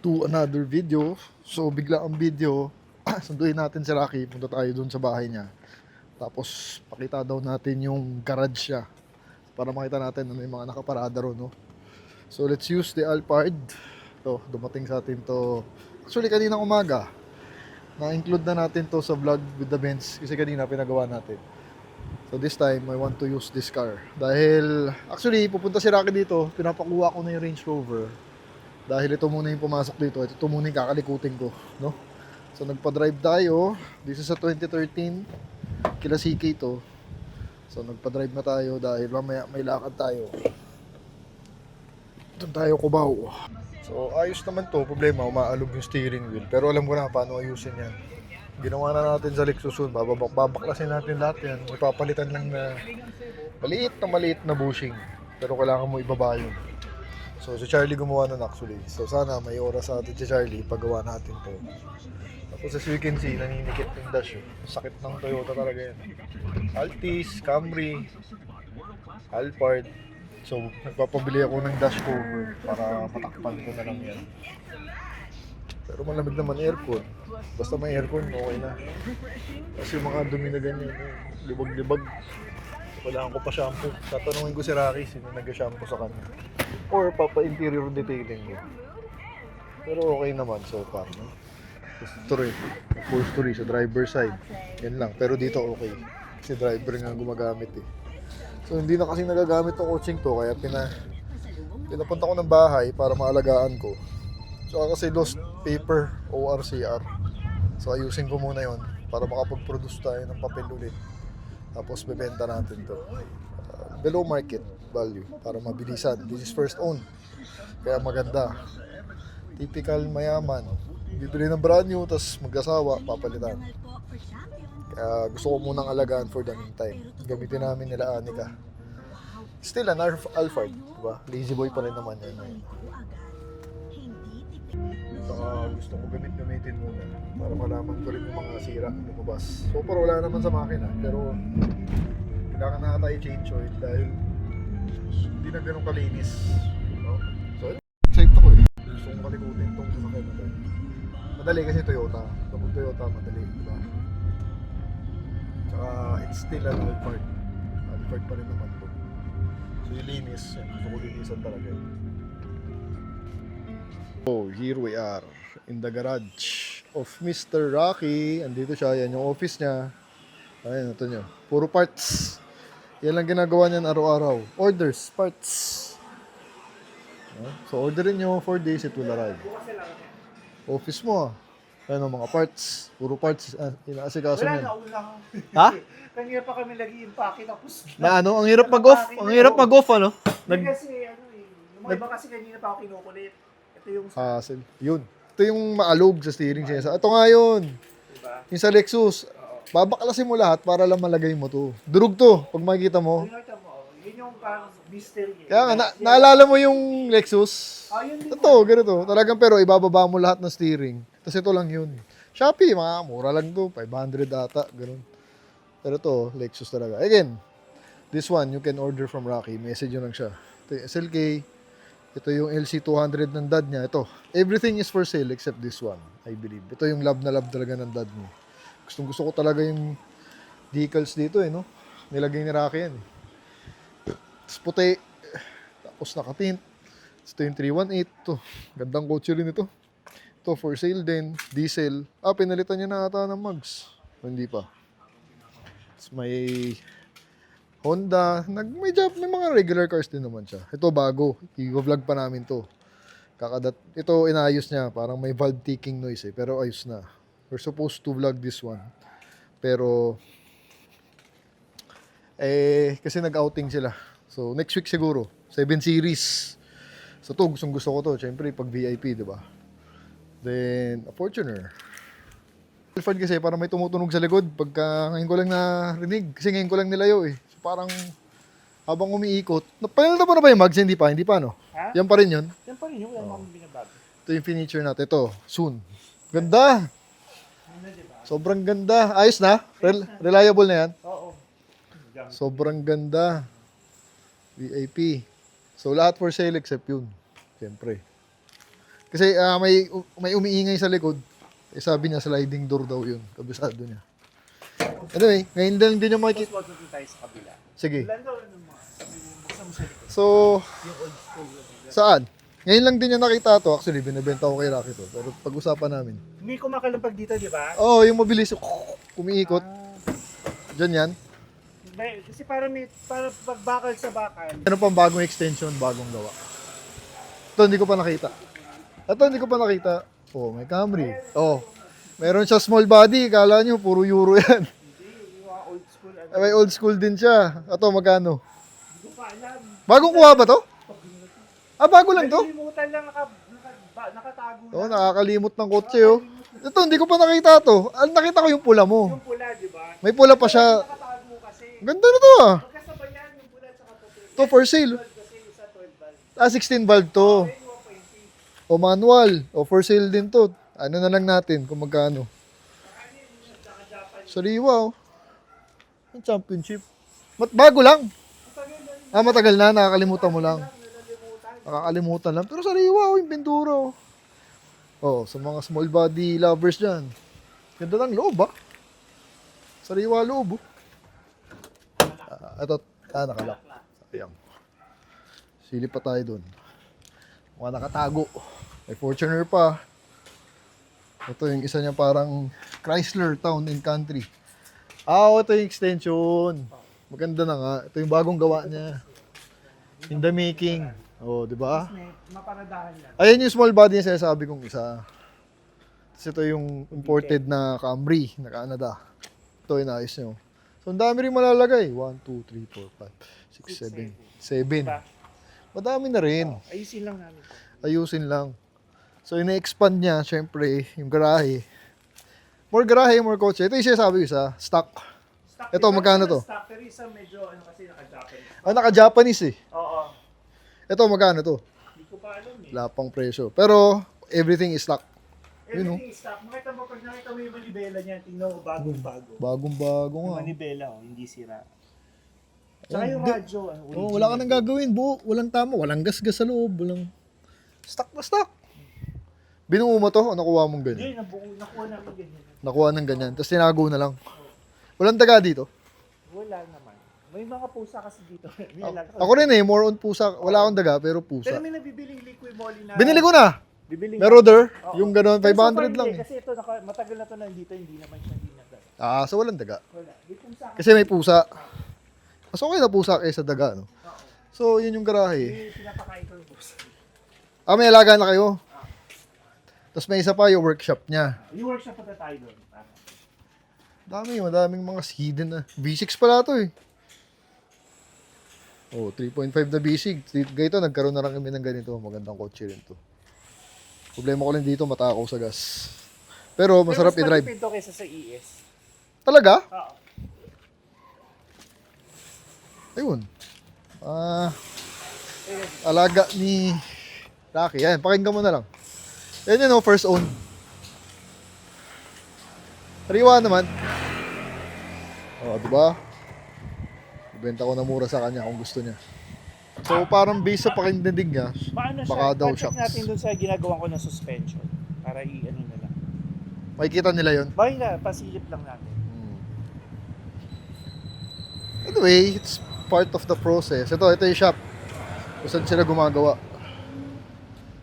to another video. So bigla ang video, sunduin natin si Rocky, punta tayo dun sa bahay niya. Tapos pakita daw natin yung garage niya para makita natin ano yung mga nakaparada ron, no? So let's use the Alphard. To, dumating sa atin to. Actually kaninang umaga, na-include na natin to sa vlog with the Benz kasi kanina pinagawa natin. So this time, I want to use this car. Dahil, actually, pupunta si Rocky dito, pinapakuha ko na yung Range Rover. Dahil ito muna yung pumasok dito, ito muna yung kakalikutin ko, no? So nagpa-drive tayo, this is a 2013, kila CK to. So nagpa-drive na tayo dahil mamaya may lakad tayo. Doon tayo Cubao. So ayos naman to, problema, umaalog yung steering wheel. Pero alam ko na paano ayusin yan. Ginawa na natin sa Lexus soon, babaklasin natin lahat yan. Ipapalitan lang na maliit na bushing. Pero kailangan mo ibaba yun. So si Charlie gumawa nun actually. So sana may oras sa atin si Charlie paggawa natin to. Tapos as you can see, naninikit yung dash yun. Sakit ng Toyota talaga yan. Altis, Camry, Alphard. So nagpapabili ako ng dash cover para matakpan ko na lang yan. Pero malamig naman aircon. Basta may aircon, okay na. Kasi yung mga dumi na ganyan, libag-libag. Kailangan ko pa shampoo. Tatanungin ko si Rocky sino nag-shampoo sa kanya. Or papa-interior detailing ko. Pero okay naman so far, no? Ito rin, upholstery sa driver side. Yan lang, pero dito okay. Kasi driver nga gumagamit eh. So hindi na kasi nagagamit ng coaching to, kaya pinapunta ko ng bahay para maalagaan ko. So kasi lost paper, ORCR. So ayusin ko muna yon para makapag-produce tayo ng papel ulit. Tapos bebenta natin to. Below market value para mabilisan. This is first own. Kaya maganda. Typical mayaman. Bibili ng brand new, tapos mag-asawa, papalitan. Kaya gusto ko munang alagaan for the meantime. Gamitin namin nila Anika. Still an Alphard, diba? Lazy boy pa rin naman yan. Saka gusto ko gamitin muna para malaman ko rin yung mga sira lumabas. So far wala naman sa makina, pero kailangan na tayo change oil dahil hindi na ganun kalinis, no? So excited ako eh. Gusto kong kalikutin itong sasakyan na to. Madali kasi Toyota. Kapag Toyota, madali, diba? Tsaka it's still an Alphard. Alphard pa rin naman to. So yung linis, gusto ko linisan talaga yun. Oh, here we are in the garage of Mr. Rocky. Andito siya, yan yung office niya. Ayan, ito nyo. Puro parts. Yan lang ginagawa niyan araw-araw. Orders, parts. So orderin nyo, 4 days it will arrive. Office mo ah. Ayan ang mga parts. Puro parts. Inaasikaso niyan. Ha? Kanina pa kami lagi impake tapos Na ano, ang hirap mag-off. Ang hirap mag-off ano. kasi ano eh, yung mga iba kasi kanina pa ako kinukulit. Ito yung Hassle. Yun. Ito yung maalog sa steering siya. Ito nga yun. diba? Yung sa Lexus. Babaklasin mo lahat para lang malagay mo to. Durug to. Pag makikita mo. Nakita mo, yun yung parang mystery. Kaya nga, naalala mo yung Lexus? Yun din. Ito, ganito. Talagang pero ibababa mo lahat ng steering. Tapos ito lang yun. Shopee, mga mura lang to. 500 ata. Ganun. Pero to, Lexus talaga. Again, this one, you can order from Rocky. Message nyo lang siya. Ito yung SLK. Ito yung LC200 ng dad niya. Ito. Everything is for sale except this one, I believe. Ito yung love na love talaga ng dad niya. Gusto ko talaga yung decals dito eh, no? Nilagay ni Rocky yan eh. Tapos puti. Tapos nakatint. Ito yung 318. Ito. Gandang kotse rin ito. Ito for sale din. Diesel. Pinalitan niya na ata ng mugs. Hindi pa. Tapos may Honda. May mga regular cars din naman siya. Ito bago. I-vlog pa namin to. Ito inayos niya. Parang may valve ticking noise eh. Pero ayos na. We're supposed to vlog this one. Pero kasi nag-outing sila. So next week siguro. 7 Series. So to, gusto ko to. Siyempre pag VIP, di ba? Then, a Fortuner. Alphard kasi parang may tumutunog sa likod. Pagka ngayon ko lang narinig. Kasi ngayon ko lang nilayo eh. So parang habang umiikot. Napalala mo na ba yung mags? Hindi pa, no? Ha? Yan pa rin yun. Yan pa rin yung mga binabago. Ito yung furniture natin. Ito, soon. Ganda! Sobrang ganda. Ayos na? Reliable na yan? Oo. Sobrang ganda. VIP. So lahat for sale except yun. Siyempre. Kasi may umiingay sa likod. Eh, sabi niya sliding door daw yun. Kabisado niya. Anyway, ngayon lang din yung makikita. Tapos magtutin tayo sa kabila. Sige. Ilan daw ano mga sabi mo, buksan mo sa likod. So, Yung old school. saan? Ngayon lang din niya nakita to. Actually, binibenta ko kay Rocky to. Pero pag-usapan namin. May kumakalampag dito, di ba? Oo, yung mabilis. Umiikot. Diyan yan. Kasi para pag bakal sa bakal. Ano pang bagong extension, bagong gawa. Ito, hindi ko pa nakita. Ito, hindi ko pa nakita. Oh, may Camry. Oh, meron siya small body. Kala nyo, puro Euro yan. Hindi, yung mga old school. Ano, May old school din siya. Ito, magkano? hindi ko pa alam. Bagong kuha ba to? Ah, bago lang to? Nalimutan lang, nakatago Oh, lang. nakakalimot ng kotse, oh. Ito, hindi ko pa nakita to. Nakita ko yung pula mo. Yung pula, di ba? May pula pa siya. Nakatago kasi. Ganda na to, ah. Magkasabay yan, yung pula at saka puti. To for sale. Kasi isa 12 valve. Ah, 16 valve to. Ayun, 1.3. O manual. O for sale din to. Ano na lang natin kung magkano. Sariwa, oh. Yung championship. Bago lang. Ah, matagal na. Nakakalimutan mo lang. Nakakalimutan lang. Pero sariwa, oh. Yung pintura, oh. Oh, sa mga small body lovers dyan. Ganda ng loob, ah. Sariwa loob, oh. Ito, nakalak. Sayang. Silip pa tayo dun. Mga nakatago. May Fortuner pa. Ito yung isa niya parang Chrysler Town and Country. Ito yung extension. Maganda na nga. Ito yung bagong gawa niya. In the making. Oh, di ba? May maparadahan lang. Ayan yung small body niya sinasabi kong isa. Tapos ito yung imported na Camry na Canada. Ito yung naayos nyo. So, ang dami rin malalagay. 1, 2, 3, 4, 5, 6, 7. 7. Diba? Madami na rin. Ayusin lang namin. Ayusin lang. So, ina-expand niya, syempre, yung garahe. More garahe, more kotse. Ito yung sinasabi ko isa, stock. Stock, Ito, diba? magkano to? Stock, pero isa medyo, ano kasi, naka-Japanese. Naka-Japanese eh. Oo. Ito, magkano to? Hindi ko pa alam eh. Wala pang presyo. Pero, everything is stock. Everything is stock. Makita mo, pag nakita mo yung manibela niya, tingnan mo, bagong-bago. Bagong-bago Yung nga. manibela, oh, hindi sira. Tsaka Oh, yung hindi. radyo, ano, Oh, wala ka nang gagawin, buo. Walang tama. Walang gas-gas sa loob. Walang... Stock na stock. Binuo mo to o nakuha mong Hindi, ganyan? nakuha namin ganyan. Nakuha ng ganyan. Tapos tinago na lang. Walang daga dito. Wala naman. May mga pusa kasi dito. May alaga. Ako rin eh, more on pusa. Wala akong daga, pero Pero pusa. may nabibiling liquid moly na. Binili ko na. Bibiling. Meron there. Oo. Yung gano'n, Pero so far 500 lang hindi, eh. Kasi ito, matagal na to nandito, hindi naman siya dinagdag. So walang daga. Wala. May pusa kasi. Kasi may pusa. Mas okay na pusa kaysa daga, no? Oo. So, yun yung garahe. May pinapakain ko yung pusa. May alaga na kayo. Tapos may isa pa yung workshop niya. Yung workshop pa tayo doon. Madaming mga hidden na. V6 pala to eh. 3.5 na V6. Ganito, nagkaroon na lang kami ng ganito. Magandang kotse rin to. Problema ko lang dito, matakaw sa gas. Pero masarap Pero mas i-drive. matipid to kaysa sa ES. Talaga? Oo. Ayun. Alaga ni Rocky. Yan, pakinggan mo na lang. Yan yun, first own. Sariwa naman. Diba? Ibenta ko na mura sa kanya kung gusto niya. So, parang based sa pakindinig niya, Maano siya? baka daw Pa-check shocks. natin doon sa ginagawa ko ng suspension. Para i-ano na lang. Makikita nila yun. Bakit na, pasilip lang natin. Anyway, it's part of the process. Ito yung shop. Kung saan sila gumagawa.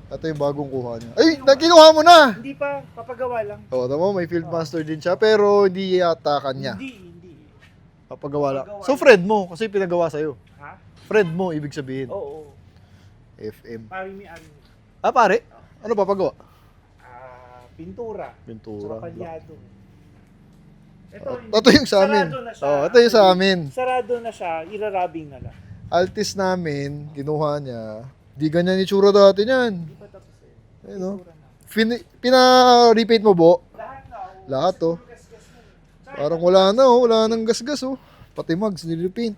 Ito yung bagong kuha niya. Ay, nakinuha mo na! Hindi pa, papagawa lang. Tama, may field master din siya, pero hindi yata kanya. Hindi. Papagawa lang. So, friend mo, kasi pinagawa sa'yo. Ha? Friend mo, ibig sabihin. Oo. FM. Pari mi ano. Pare? Ano papagawa? Pintura. Pintura. Saka palyado. Ito yung sa amin. Sarado na siya. Ito yung sa amin. Sarado na siya, irarabing na lang. Altis namin, kinuha niya. Di ganyan itsura dati niyan. Hindi pa tapos eh. Ayun, no? Pintura na. Pina-repaint mo, Bo? Lahat na. Lahat, oh. Gas-gas na. Tsaka Parang wala na, oh. Wala nang gas-gas, oh. Pati mugs, nirepaint.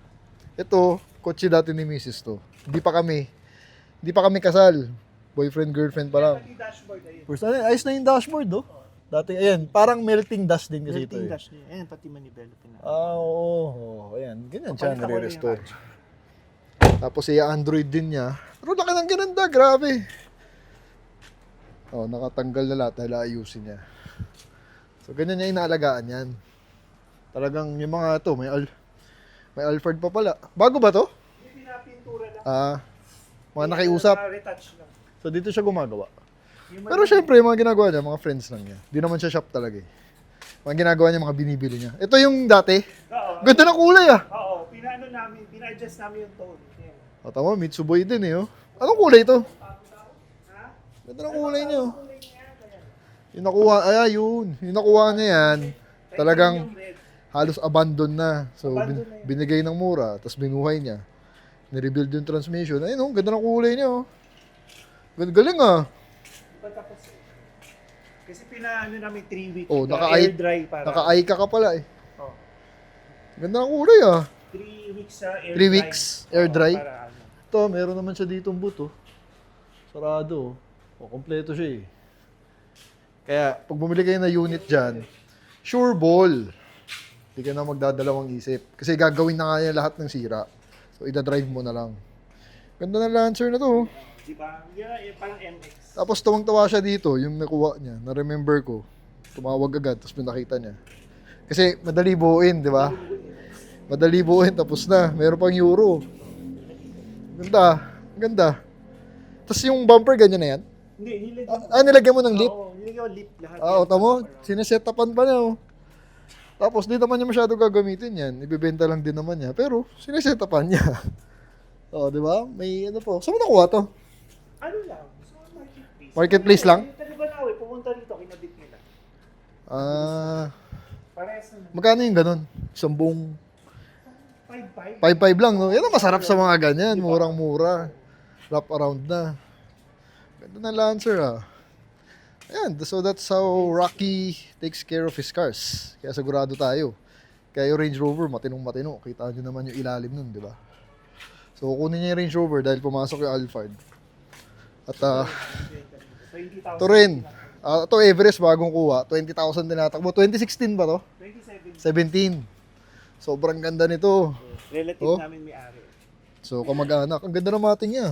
Ito, kotse dati ni Mrs. to. Hindi pa kami kasal. Boyfriend, girlfriend pa lang. pati dashboard ayun. First, ayos na yung dashboard, oh. Dati, ayan, parang melting dust din kasi ito, Melting eh. dash niya. Ayan, pati manibela pina. Oo. Ayan, ganyan siya, Papalitan ko na yung nare-restore. radyo. Tapos, Android din niya. Pero laki ng gananda, grabe. Oh, nakatanggal na lahat dahil ayusin niya. So, ganyan niya inaalagaan yan. Talagang yung mga to, may Alfred pa pala. Bago ba to? Hindi pinapintura lang. Mga nakiusap. Retouch lang. So, dito siya gumagawa. Yung Pero syempre, yung mga ginagawa niya, mga friends lang niya. Di naman siya shop talaga eh. Mga ginagawa niya, mga binibili niya. Ito yung dati. Oo. Ganda ng kulay ah. Oo, pina-adjust namin yung tone. Yan. O, tama, Mitsuboy din eh. Oh. Anong kulay ito? Ha? Ganda ng kulay niya. Oh. Kulay niya, kaya. Yung nakuha, yun. Yung nakuha niya yan, talagang Yung red. halos abandon na. So, Abandon na yun. binigay ng mura, tapos binuhay niya. Nirebuild yung transmission. Ayun oh, ganda ng kulay niya oh. Galing ah. Di pa tapos eh. Kasi pinaano namin 3 weeks. Oh, air dry para. naka-eye ka pala eh. Oh, Ganda ng kulay ah. 3 weeks sa air 3 dry. weeks, air Oo, dry. para ano. Ito, meron naman siya ditong boot oh. Sarado oh. O, kompleto siya eh. Kaya, pag bumili kayo na unit dyan, sure ball. Hindi ka na magdadalawang isip. Kasi gagawin na nga yan lahat ng sira. So, ida-drive mo na lang. Ganda ng Lancer na to oh. Di ba? Yan, parang MX. Tapos tuwang-tawa siya dito, yung nakuha niya, na-remember ko. Tumawag agad, tapos pinakita niya. Kasi madali buuin, di ba? Madali buuin, tapos na. Meron pang euro. Ganda, ganda. Tapos yung bumper, ganyan na yan. Hindi, Nilagyan mo ng lip? Oo, nilagyan mo lip lahat. Tamo, sinesetapan pa niya. Oh. Tapos di naman niya masyado gagamitin yan. Ibibenta lang din naman niya. Pero sinesetapan niya. Di ba? May ano po. Saan mo nakuha to? Ano lang? So, marketplace. Marketplace lang? Yung taga-Banawe, pumunta rito, kinabit nila. Parehas na. Magkano yung ganun? Isang buong 5-5. 5-5 lang, no? Yan ang masarap sa mga ganyan. Murang-mura. Wrap around na. Ganda ng Lancer, ah. Ayan, so that's how Rocky takes care of his cars. Kaya sigurado tayo. Kaya yung Range Rover, matinong-matino. Kita nyo naman yung ilalim nun, di ba? So, kunin niya yung Range Rover dahil pumasok yung Alphard. At, ito rin. Ito Everest, bagong kuha. 20,000 tinatakbo. 2016 ba to? 27. 17. Sobrang ganda nito. Relative Oh. namin may-ari. So, kamag-anak. Ang ganda ng mating niya.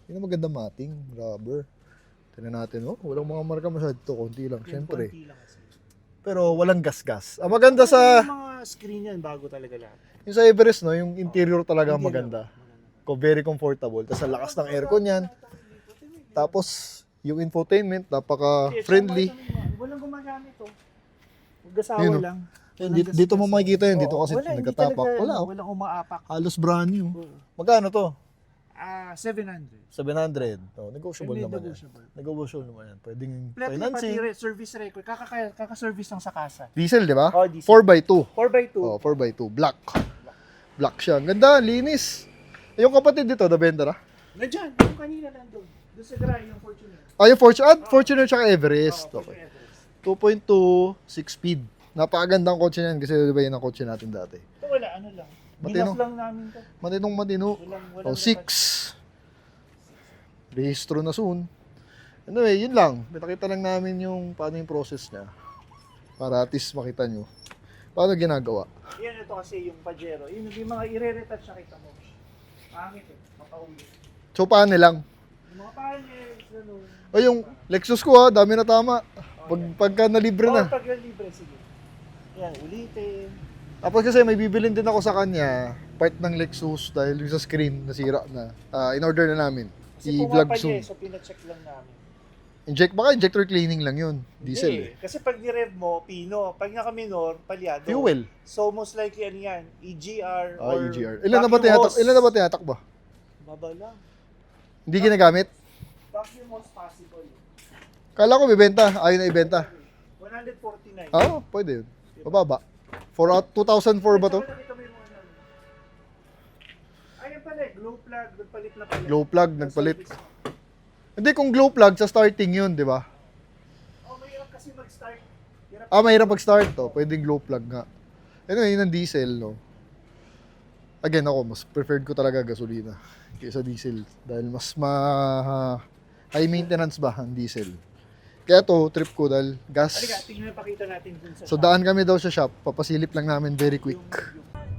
Hindi na maganda mating. Rubber. Tignan natin, oh. Walang mga marka masyado. Konti lang, syempre. Konti lang kasi. Pero walang gas-gas. Ang maganda sa... Yung mga screen yan, bago talaga lahat. Yung sa Everest, no? Yung interior talaga Hindi maganda. Very comfortable. Tapos ang lakas ng aircon yan. Tapos, yung infotainment, napaka-friendly. Walang gumagamit to. Mag-asawa Yun, oh. lang. Dito mo makikita yun. Dito kasi Wala, hindi nagkatapak. talaga, Wala, oh. Walang umaapak. Halos brand new. Oo. Magkano to? 700. 700. Oh, negotiable Hindi naman yan. negotiable. Negotiable naman yan. Pwedeng Pati financing. service record. Kaka-service lang sa kasa. Diesel, di ba? Oh, diesel. 4x2. 4x2. Oh, 4x2. Black. Black siya. Ang ganda, linis. Yung kapatid dito, nabenta na? Nandiyan, yung kanina nandun. Doon sa garage, yung Fortuner. Yung Fortuner. Fortuner tsaka Everest. Oo, Okay. Fortuner Everest. 2.2, 6 speed. Napakagandang kotse niyan kasi di ba yun ang kotse natin dati. Ito wala, ano lang. Matino. Binaf lang namin to. Matino. Walang 6. Rehistro na soon. Anyway, yun lang. Pinakita lang namin yung paano yung process niya. Para at least makita nyo. Paano ginagawa. Yan ito kasi yung Pajero. Yun yung mga ire-retouch na kita mo. Pangit eh, mapauwi. So, paano lang? Yung mga panels, gano'n. O yung Lexus ko ha, dami na tama. Pagka nalibre na. Pag libre, sige. Yan, ulitin. Tapos kasi may bibilin din ako sa kanya, part ng Lexus dahil yung sa screen nasira na. In-order na namin. Kasi I-vlog pumapalya soon. eh, so pinacheck lang namin. Baka injector cleaning lang yun. Diesel Hindi, kasi pag ni-rev mo, Pino. Pag naka-minor, palyado. Fuel. So most likely ano yan, EGR or EGR. Ilan na ba tinatak ba? Baba lang. Hindi ginagamit? Vacuum hose possible. Kala ko bibenta. Ayaw na ibenta. 149. Pwede yun. Mababa. 2004 ba to? Nakita mo yung mga ano. Ayun pala, glow plug, nagpalit na pala. Glow plug, nagpalit. Hindi, kung glow plug, sa starting yun, di ba? Mahirap kasi mag-start. Mahirap mag-start to. Pwedeng glow plug nga. Anyway, yun ang diesel, no? Again, ako, mas preferred ko talaga gasolina kaysa diesel. Dahil mas high maintenance ba ang diesel. Kaya to, trip ko dahil gas. Halika, tingnan pakita natin dun sa So, daan kami daw sa shop. Papasilip lang namin very quick.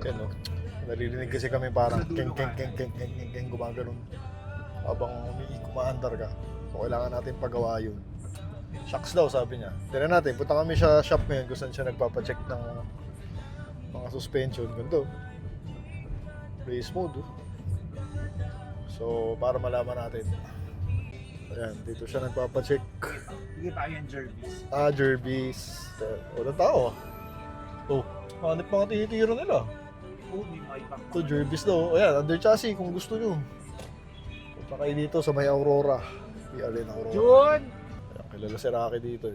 Yan, no? Naririnig kasi kami parang keng gumagano'n. Habang umaandar ka. So, kailangan natin pagawa yun. Shocks daw, sabi niya. Tignan natin, punta kami sa shop ngayon kung saan siya nagpapacheck ng mga suspension. Ganito. Race mode. So, para malaman natin. Ayan, dito siya nagpapacheck. Sige pa yan, Jervis. Jervis. Walang tao. Oh, hanip mga tinitiro nila. Oh, may may ibang. Ito, Jervis daw. Ayan, under chassis kung gusto nyo. Punta kayo dito sa may Aurora. PRN Aurora. Jun! Ayan, kilala si Rocky dito.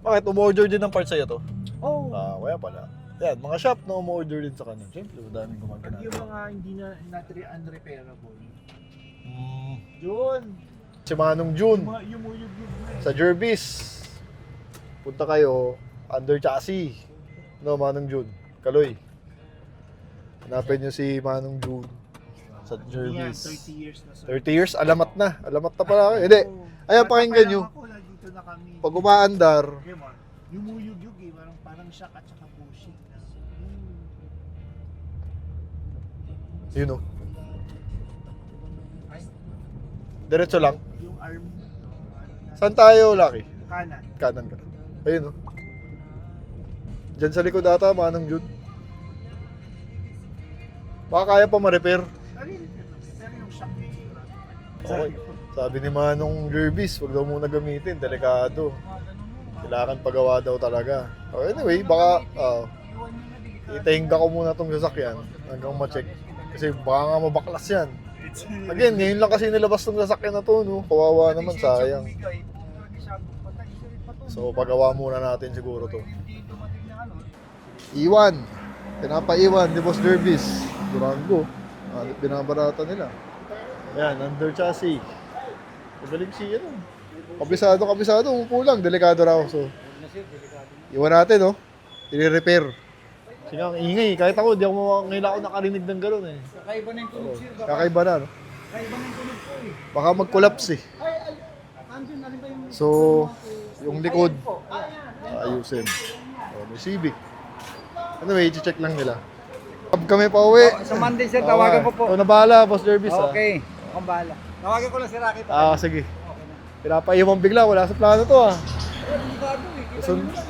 Bakit? Umorder din ng parts sa'yo to? Oh! Kaya pala. Ayan, mga shop na umorder din sa kanya. Siyempre, madaming gumagana. Yung mga hindi na unrepairable. Mm, Jun! si Manong June Yung sa Jervis. Punta kayo, under chassis. No, Manong June. Kaloy. Hanapin nyo si Manong June sa Jervis. 30 years na, sir. 30 years, alamat na. Alamat na pala. Hindi. Ayan, pakinggan nyo. Ako, nandito na kami. Pag umaandar, Yumuyug-yug eh. Parang shock at saka pushing. yun o. Ay, Diretso lang. yung arm. Saan tayo, Lucky? Kanan. Kanan ka. Ayun o. Diyan sa likod ata, Manong June. Baka kaya pa ma-repair. Pero yung shock niya. Okay. Sabi ni Manong Jervis, huwag daw muna gamitin, delikado. Kailangan pagawa daw talaga. Anyway, baka itahinga ko muna tong sasakyan hanggang ma-check. Kasi baka nga mabaklas yan. Again, ngayon lang kasi nilabas tong sasakyan na to, no? Kawawa naman, sayang. So, pagawa muna natin siguro to. Iwan. Pinapaiwan ni Boss Jervis. Durango. Binabarata nila. Ayan, under chassis. Magaling siya, no? Kabisado, umupo lang. Delikado raw. So, iwan natin, no? I-repair. Sige, ang ingay. Kahit ako, ngayon ako nakarinig ng gano'n, eh. Kakaiba na yung tunog, sir. Kakaiba na, no? Kakaiba na yung tunog po eh. Baka mag-collapse, eh. Andun na rin ba yung... So, yung likod, ayusin. May Civic. Anyway, i-check lang nila. Kami pa uwi. Sa Monday, sir, tawagan ko po. Ito na bahala, Boss Jervis. Okay, akong bahala. Tawagan ko lang si Rocky. Sige. Pinapaiwan bigla, wala sa plano to,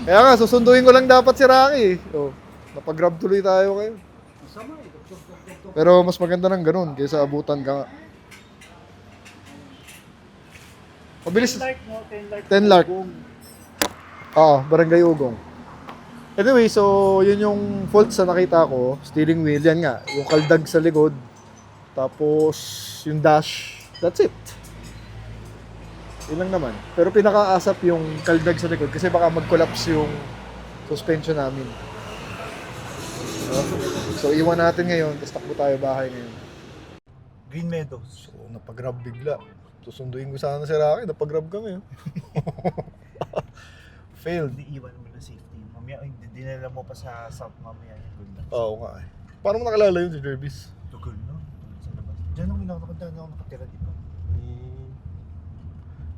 Kaya nga, susunduin ko lang dapat si Rocky. Napag-grab tuloy tayo kayo. Pero mas maganda ng ganun, kaysa abutan ka nga. Mabilis. 10 Lark. Barangay Ugong. Anyway, so yun yung fault sa nakita ko. Steering wheel, yan nga. Yung kaldag sa likod. Tapos yung dash. That's it. Yun lang naman. Pero pinakaasap yung kaldag sa likod kasi baka mag-collapse yung suspension namin. So iwan natin ngayon. Tapos takbo tayo bahay ngayon. Green Meadows. So napag-grab bigla. Susunduin ko sana si Rocky. Napag-grab kami. Failed. Hindi iwan mo na safety. Mamaya, dinala mo pa sa South mamaya. Oo nga eh. Paano mo nakalala yun si Jervis? Tugal no? Sa labas. Diyan ako nakatira dito.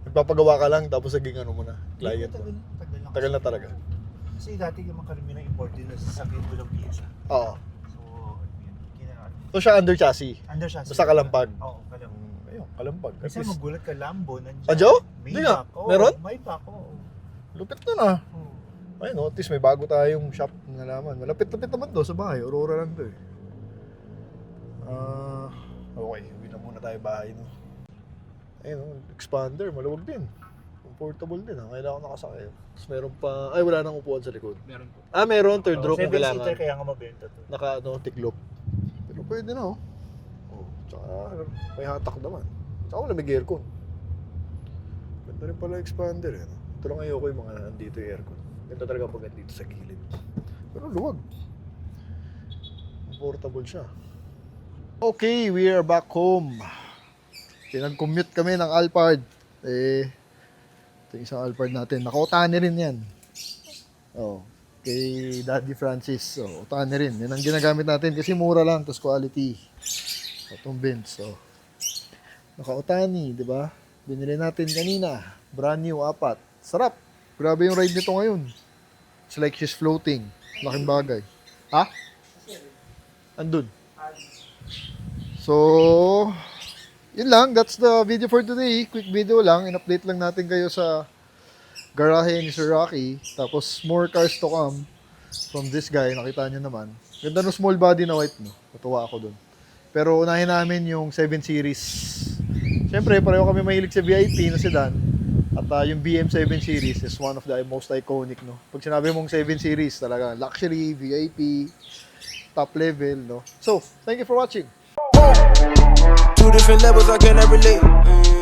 Nagpapagawa ka lang tapos naging ano mo na, client mo. Tagal Tagal na talaga. Kasi dati yung mga karamihan ng import din na sasakyan ko ng piyesa. Oo. So, yun. So siya under chassis. Under siya. Basta kalampag. Oo, kalampag. Ayun, kalampag. At Kasi least, magulat ka, Lambo, nandiyan. Adjo? May Hindi nga. back, oo. Meron? May back, oo. lupit na na. Oo. Ayun, at least may bago tayong shop na nalaman. Malapit-lapit naman to sa bahay. Aurora lang to eh. Okay, uwi na muna tayo bahay, no. Ayun, expander, maluwag din. Comfortable din, kailangan nakasakay. Tapos meron pa, wala nang upuan sa likod. Meron po. Meron, third row kung 7-seater kailangan. kaya nga mabenta to. Tiklop. Pero pwede na, tsaka may hatak naman. Tsaka wala may aircon. Ganda rin pala expander, eh. Ito lang ayoko yung mga nandito yung aircon. Ganda talaga pag nandito sa gilid. Pero luwag. Comfortable siya. Okay, we are back home. Pinag-commute kami ng Alphard. Ito yung isang Alphard natin. Naka-utani rin yan. Kay Daddy Francis. Utani rin. Yan ang ginagamit natin kasi mura lang. Tapos quality. Itong Benz. Naka-utani, di ba? Binili natin kanina. Brand new, 4. Sarap. Grabe yung ride nito ngayon. It's like she's floating. Laking bagay. Andun. So, yun lang, that's the video for today. Quick video lang, in-update lang natin kayo sa garahe ni Sir Rocky. Tapos more cars to come from this guy, nakita nyo naman. Ganda ng small body na white, no? Natuwa ako dun. Pero unahin namin yung 7 Series. Siyempre, pareho kami mahilig sa VIP na sedan. At yung BM7 Series is one of the most iconic, no? Pag sinabi mong 7 Series, talaga luxury, VIP, top level, no? So, thank you for watching. Two different levels, I cannot relate.